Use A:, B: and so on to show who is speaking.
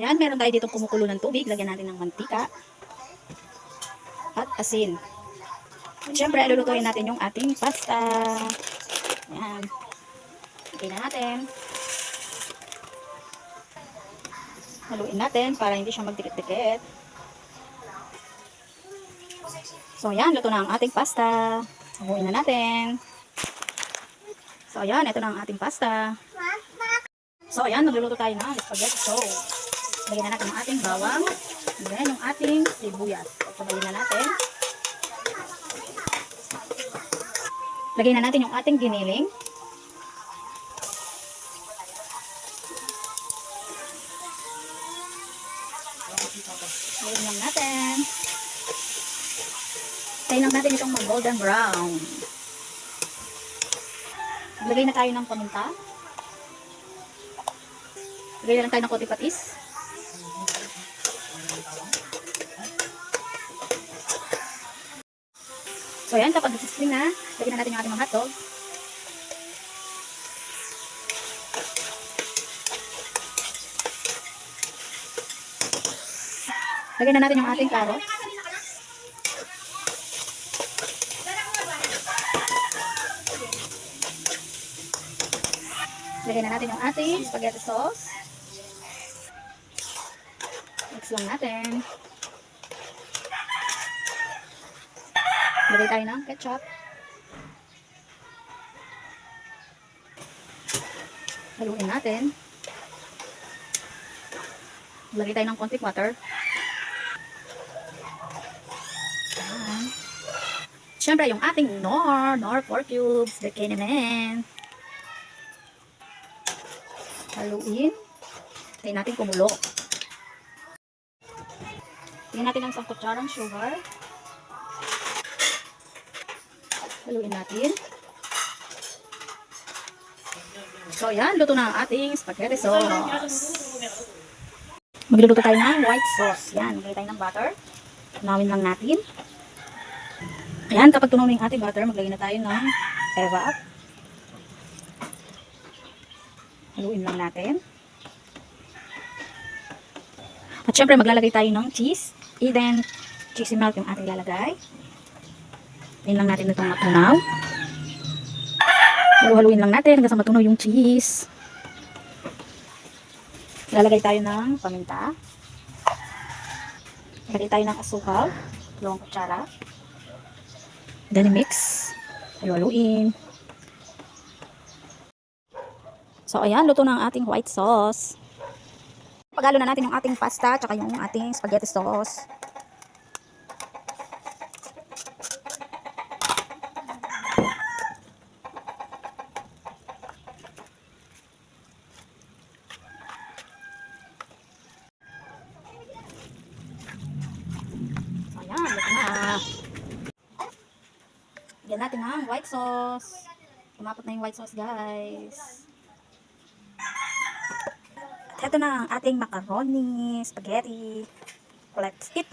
A: Ayan, meron tayo dito kumukulo ng tubig. Lagyan natin ng mantika at asin. Siyempre, lulutuin natin yung ating pasta. Ayan. Lagyan na natin. Haluin natin para hindi siya magdikit-dikit. So, ayan. Luto na ang ating pasta. Haluin na natin. So, ayan. Ito na ang ating pasta. So, ayan. Nagluluto tayo ng spaghetti sauce. Lagyan na natin ang ating bawang. Lagyan yung ating sibuyas. Pagsabayin na natin. Lagyan na natin yung ating giniling. Lagyan lang natin. Tayin lang natin itong mag-golden brown. Lagay na tayo ng paminta. Lagay na lang tayo ng konting patis. So ayan, kapag nag-spring na, lagyan na natin yung ating mga hotdog. Lagyan na natin yung ating carrot. Lagyan na natin yung ating spaghetti sauce. Mix lang natin. Lagay tayo ng ketchup. Haluin natin. Lagay tayo ng konting water. Siyempre, yung ating Knorr pork cubes. Lagay naman. Haluin. Tayo natin kumulo. Tingnan natin ang 1 kutsarang sugar. Haluin natin. So, ayan. Luto na ang ating spaghetti sauce. Magluluto tayo ng white sauce. Yan. Maglagay tayo ng butter. Tunawin lang natin. Ayan. Kapag tunaw na yung ating butter, maglagay na tayo ng evap. Haluin lang natin. At syempre, maglalagay tayo ng cheese. And then, cheesy melt yung ating lalagay. Ayan lang natin itong matunaw. Haluin lang natin hanggang sa matunaw yung cheese. Lalagay tayo ng paminta. Lalagay tayo ng asukal. 2 kutsara. Then, mix. Haluin. So, ayan. Luto na ang ating white sauce. Paghalo na natin yung ating pasta tsaka yung ating spaghetti sauce. Ayan, luto na. Lagyan natin ang white sauce. Kumapot na yung white sauce, guys. Ito na ang ating macaroni, spaghetti. Let's eat!